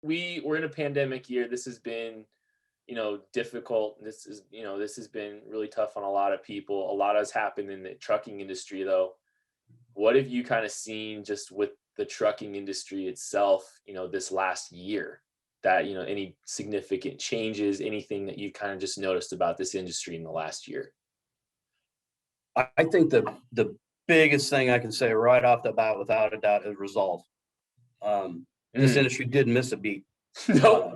we're in a pandemic year. This has been, difficult. This has been really tough on a lot of people. A lot has happened in the trucking industry, though. What have you kind of seen just with the trucking industry itself, this last year? That, any significant changes, anything that you kind of just noticed about this industry in the last year? I think the biggest thing I can say right off the bat, without a doubt, is resolve. This industry didn't miss a beat. Nope.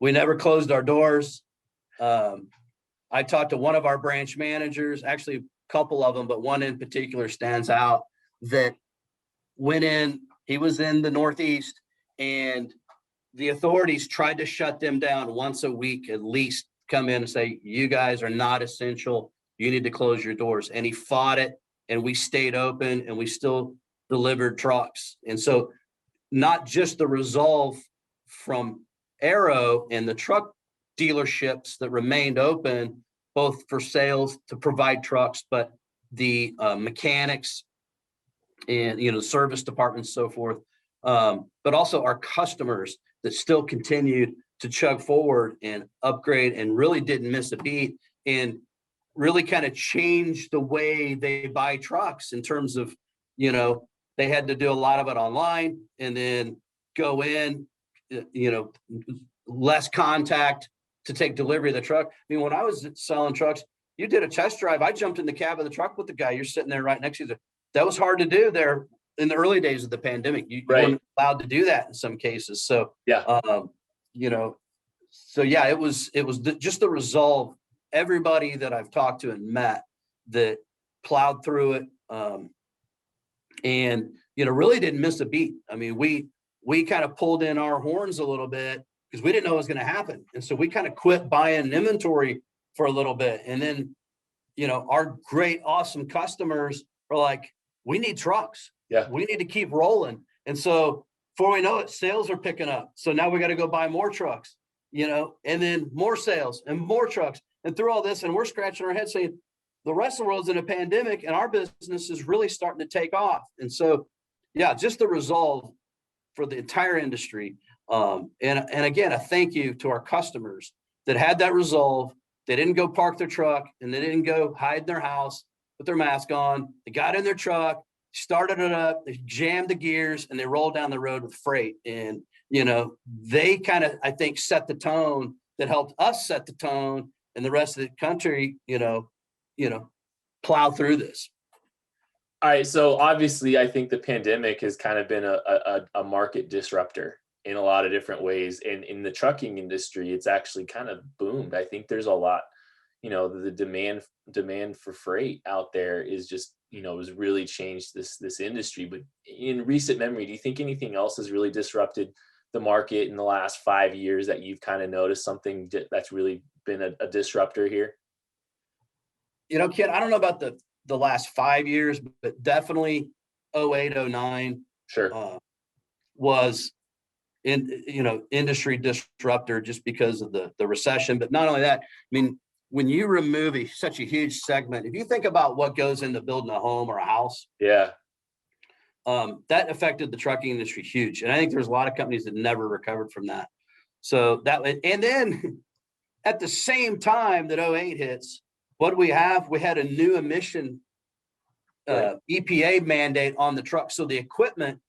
We never closed our doors. I talked to one of our branch managers, actually a couple of them, but one in particular stands out, that went in, he was in the Northeast, and the authorities tried to shut them down once a week, at least come in and say, you guys are not essential. You need to close your doors. And he fought it, and we stayed open, and we still delivered trucks. And so not just the resolve from Arrow and the truck dealerships that remained open, both for sales to provide trucks, but the mechanics and, service departments, so forth. But also our customers that still continued to chug forward and upgrade and really didn't miss a beat, and really kind of changed the way they buy trucks in terms of, they had to do a lot of it online and then go in, less contact to take delivery of the truck. I mean, when I was selling trucks, you did a test drive. I jumped in the cab of the truck with the guy. You're sitting there right next to you. That was hard to do there in the early days of the pandemic. You weren't allowed to do that in some cases. So, yeah, it was just the resolve. Everybody that I've talked to and met that plowed through it, and really didn't miss a beat. I mean, we kind of pulled in our horns a little bit because we didn't know what was going to happen, and so we kind of quit buying inventory for a little bit. And then, our great, awesome customers are like, we need trucks. Yeah, we need to keep rolling. And so before we know it, sales are picking up. So now we got to go buy more trucks, and then more sales and more trucks. And through all this, and we're scratching our heads saying, the rest of the world's in a pandemic and our business is really starting to take off. And so, just the resolve for the entire industry. And again, a thank you to our customers that had that resolve. They didn't go park their truck and they didn't go hide in their house with their mask on. They got in their truck, started it up, they jammed the gears, and they rolled down the road with freight. And, they kind of, I think, set the tone that helped us set the tone, and the rest of the country, plow through this. All right. So obviously, I think the pandemic has kind of been a market disruptor in a lot of different ways. And in the trucking industry, it's actually kind of boomed. I think there's a lot, the demand for freight out there is just, has really changed this industry. But in recent memory, do you think anything else has really disrupted the market in the last 5 years that you've kind of noticed something that's really been a disruptor here? Ken, I don't know about the last 5 years, but definitely 08, 09 was industry disruptor just because of the recession. But not only that, I mean, when you remove such a huge segment, if you think about what goes into building a home or a house, that affected the trucking industry huge. And I think there's a lot of companies that never recovered from that. So and then at the same time that 08 hits, what do we have? We had a new emission EPA mandate on the truck. So the equipment,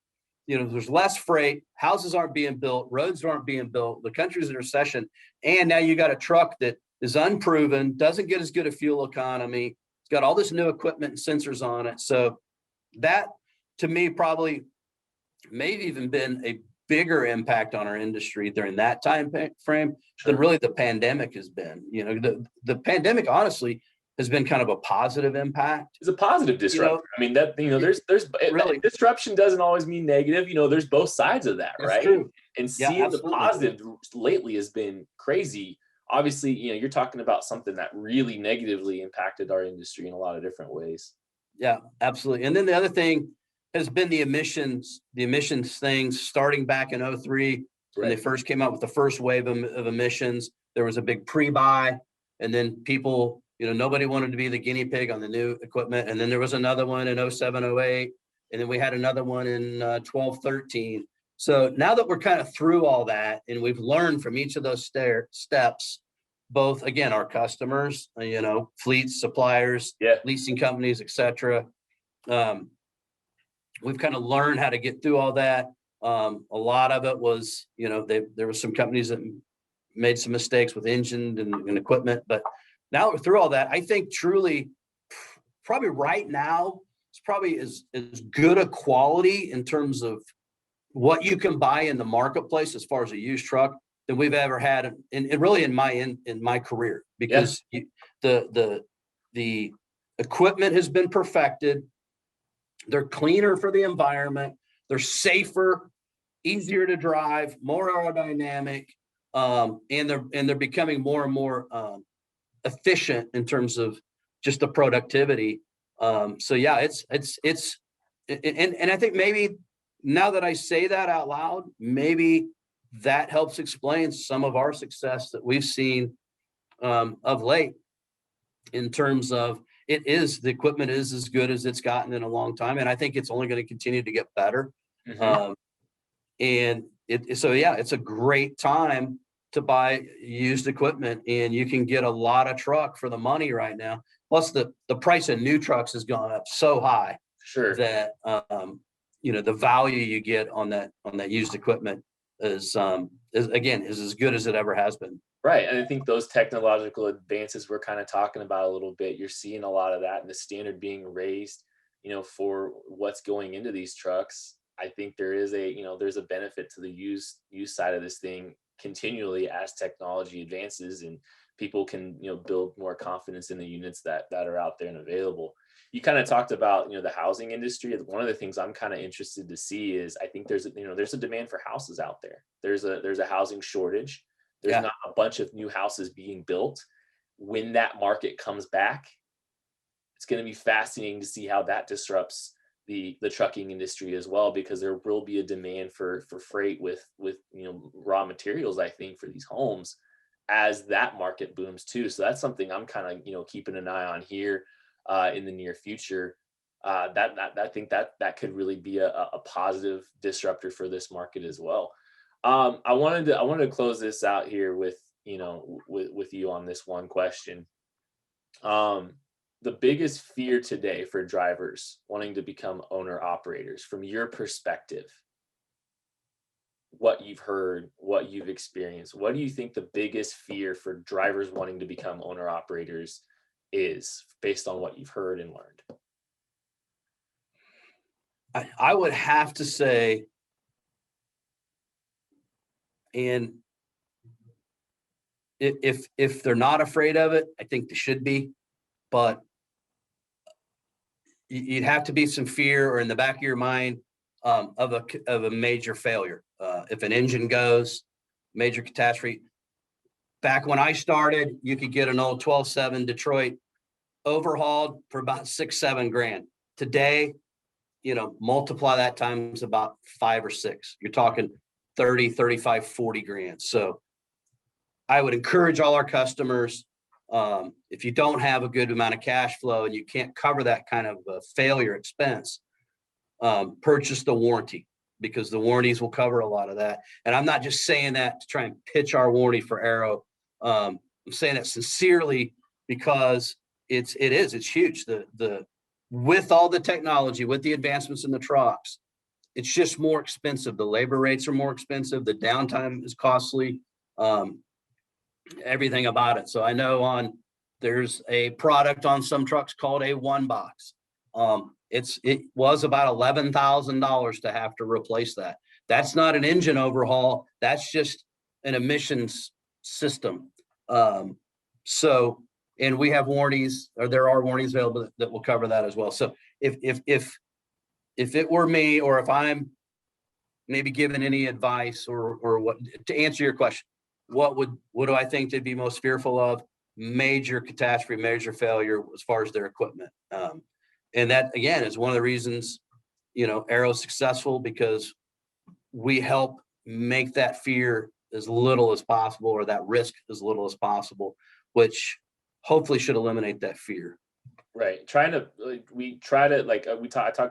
there's less freight, houses aren't being built, roads aren't being built, the country's in recession. And now you got a truck that is unproven, doesn't get as good a fuel economy. It's got all this new equipment and sensors on it. So that, to me, probably maybe even been a bigger impact on our industry during that time frame than really the pandemic has been. The pandemic, honestly, has been kind of a positive impact. It's a positive disruptor. I mean, that, there's really, disruption doesn't always mean negative. There's both sides of that, right? True. And seeing the positive lately has been crazy. Obviously, you're talking about something that really negatively impacted our industry in a lot of different ways. Yeah, absolutely. And then the other thing has been the emissions things starting back in 03 when they first came out with the first wave of emissions. There was a big pre-buy, and then people, nobody wanted to be the guinea pig on the new equipment. And then there was another one in 07, 08, and then we had another one in 12, 13. So now that we're kind of through all that and we've learned from each of those steps, both again, our customers, fleets, suppliers, Yeah. leasing companies, et cetera. We've kind of learned how to get through all that. A lot of it was, there were some companies that made some mistakes with engine and equipment, but now that we're through all that, I think truly, probably right now, it's probably as good a quality in terms of what you can buy in the marketplace as far as a used truck than we've ever had, and really in my career, because the equipment has been perfected. They're cleaner for the environment. They're safer, easier to drive, more aerodynamic, and they're becoming more and more efficient in terms of just the productivity. So yeah, it's and I think maybe now that I say that out loud, maybe that helps explain some of our success that we've seen of late, in terms of the equipment is as good as it's gotten in a long time, and I think it's only going to continue to get better. Mm-hmm. And it's a great time to buy used equipment, and you can get a lot of truck for the money right now. Plus the price of new trucks has gone up so high, Sure, that the value you get on that used equipment is as good as it ever has been. right. And I think those technological advances we're kind of talking about a little bit, you're seeing a lot of that, and the standard being raised, for what's going into these trucks. I think there's a benefit to the use side of this thing continually as technology advances and people can, build more confidence in the units that are out there and available. You kind of talked about, the housing industry. One of the things I'm kind of interested to see is I think there's a demand for houses out there. There's a housing shortage. There's not a bunch of new houses being built. When that market comes back, it's going to be fascinating to see how that disrupts the trucking industry as well, because there will be a demand for freight with raw materials, I think, for these homes as that market booms too. So that's something I'm kind of keeping an eye on here in the near future. That I think that could really be a positive disruptor for this market as well. I wanted to close this out here with with you on this one question. The biggest fear today for drivers wanting to become owner operators, from your perspective, what you've heard, what you've experienced, what do you think the biggest fear for drivers wanting to become owner operators is, based on what you've heard and learned? I would have to say, and if they're not afraid of it, I think they should be, but you'd have to be some fear, or in the back of your mind, of a major failure. If an engine goes, major catastrophe. Back when I started, you could get an old 12.7 Detroit overhauled for about $6-7 grand. Today, multiply that times about 5 or 6. You're talking 30, 35, 40 grand. So I would encourage all our customers, if you don't have a good amount of cash flow and you can't cover that kind of failure expense, purchase the warranty, because the warranties will cover a lot of that. And I'm not just saying that to try and pitch our warranty for Arrow. I'm saying that sincerely, because it's huge. With all the technology, with the advancements in the trucks, it's just more expensive. The labor rates are more expensive. The downtime is costly. Everything about it. So I know there's a product on some trucks called a one box. It was about $11,000 to have to replace that. That's not an engine overhaul. That's just an emissions system. And we have warranties, or there are warranties available that will cover that as well. So if it were me, or if I'm maybe given any advice or what to answer your question, what do I think they'd be most fearful of? Major catastrophe, major failure as far as their equipment. And that, again, is one of the reasons, Arrow's successful, because we help make that fear as little as possible, or that risk as little as possible, which hopefully should eliminate that fear. Right. I talked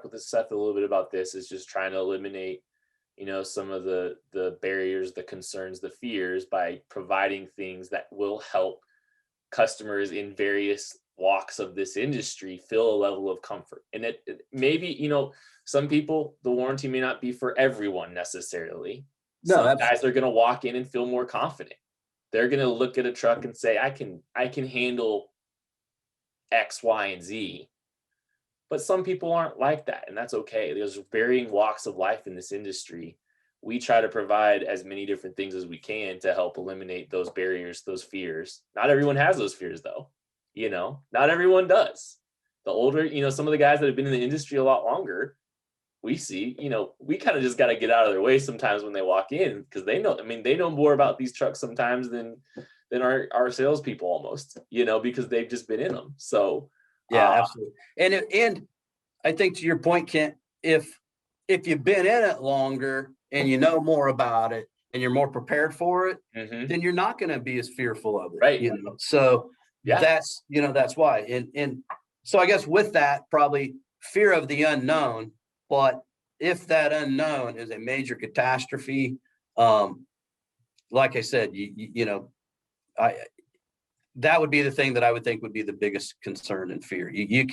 with Seth a little bit about this, is just trying to eliminate, some of the barriers, the concerns, the fears by providing things that will help customers in various walks of this industry feel a level of comfort. And it maybe, some people, the warranty may not be for everyone necessarily. No, Some absolutely. guys are going to walk in and feel more confident. They're going to look at a truck and say, I can handle X, Y, and Z. But some people aren't like that, and that's okay. There's varying walks of life in this industry. We try to provide as many different things as we can to help eliminate those barriers, those fears. Not everyone has those fears, though. Not everyone does. The older, some of the guys that have been in the industry a lot longer, we see, we kind of just got to get out of their way sometimes when they walk in, because they know more about these trucks sometimes than our salespeople almost, because they've just been in them. So yeah, absolutely. And I think to your point, Kent, if you've been in it longer and you know more about it and you're more prepared for it, then you're not going to be as fearful of it. Right. So yeah, that's why. And so I guess with that, probably fear of the unknown. But if that unknown is a major catastrophe, like I said, that would be the thing that I would think would be the biggest concern and fear. You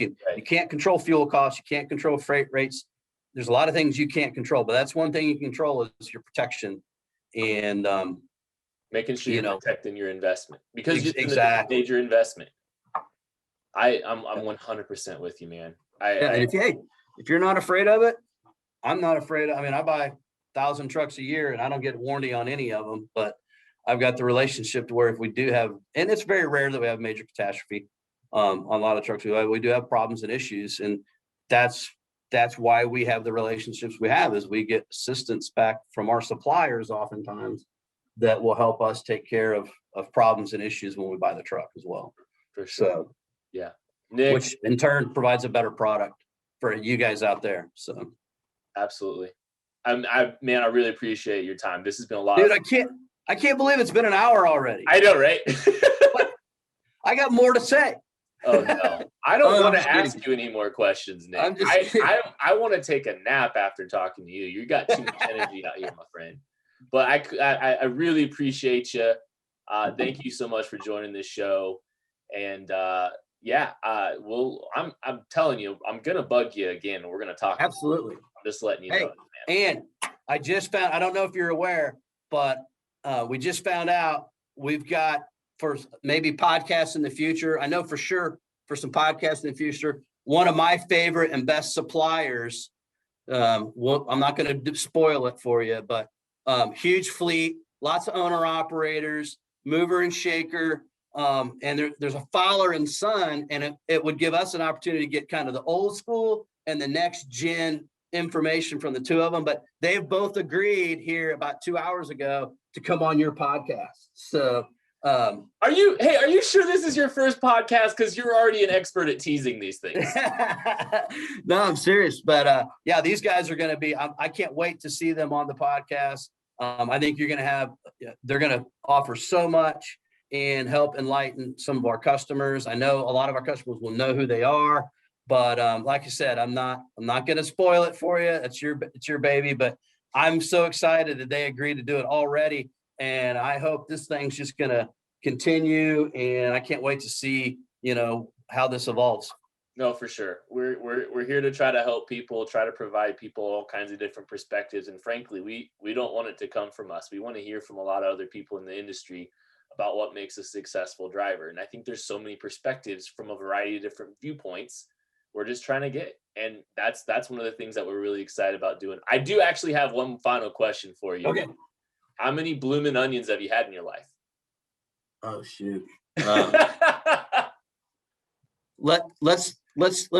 can't control fuel costs. You can't control freight rates. There's a lot of things you can't control, but that's one thing you can control is your protection and making sure you're protecting your investment, because it's exactly a major investment. I'm 100% with you, man. And if you're not afraid of it, I'm not afraid. I mean, I buy 1,000 trucks a year and I don't get warranty on any of them, but I've got the relationship to where if we do have, and it's very rare that we have major catastrophe on a lot of trucks. We do have problems and issues, and that's why we have the relationships we have, is we get assistance back from our suppliers oftentimes that will help us take care of problems and issues when we buy the truck as well. For sure. So, yeah, Nick, which in turn provides a better product for you guys out there. So, absolutely. I really appreciate your time. This has been a lot. Dude, I can't believe it's been an hour already. I know, right? I got more to say. Oh no, I don't want to ask you any more questions, Nick. I want to take a nap after talking to you. You got too much energy out here, my friend. But I really appreciate you. Thank you so much for joining this show. And I'm telling you, I'm gonna bug you again. We're gonna talk. Absolutely. I'm just letting you know, man. And I just found, I don't know if you're aware, but we just found out we've got, for maybe podcasts in the future, I know for sure for some podcasts in the future, one of my favorite and best suppliers, I'm not going to spoil it for you, but huge fleet, lots of owner operators, mover and shaker, and there's a Fowler and Son, and it would give us an opportunity to get kind of the old school and the next gen information from the two of them. But they've both agreed here about 2 hours ago to come on your podcast. So are you sure this is your first podcast? Because you're already an expert at teasing these things. No, I'm serious. But these guys are going to be, I can't wait to see them on the podcast. I think they're going to offer so much and help enlighten some of our customers. I know a lot of our customers will know who they are, but like I said, I'm not going to spoil it for you. It's your baby, but I'm so excited that they agreed to do it already. And I hope this thing's just going to continue, and I can't wait to see, how this evolves. No, for sure. We're here to try to help people, try to provide people all kinds of different perspectives. And frankly, we don't want it to come from us. We want to hear from a lot of other people in the industry about what makes a successful driver. And I think there's so many perspectives from a variety of different viewpoints we're just trying to get. And that's one of the things that we're really excited about doing. I do actually have one final question for you. Okay. How many bloomin' onions have you had in your life? Oh shoot. Let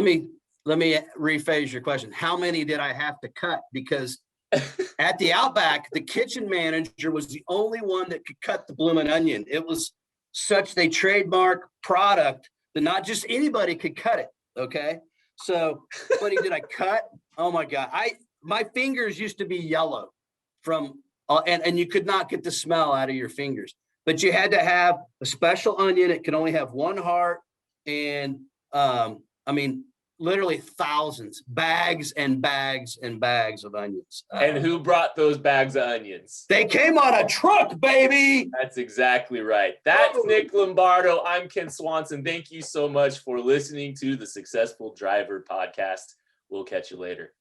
me rephrase your question. How many did I have to cut? Because at the Outback, the kitchen manager was the only one that could cut the bloomin' onion. It was such a trademark product that not just anybody could cut it. Okay. So how many did I cut? Oh my God. My fingers used to be yellow from and you could not get the smell out of your fingers, but you had to have a special onion. It could only have one heart. And literally thousands, bags and bags and bags of onions. And who brought those bags of onions? They came on a truck, baby. That's exactly right. That's Nick Lombardo. I'm Ken Swanson. Thank you so much for listening to the Successful Driver podcast. We'll catch you later.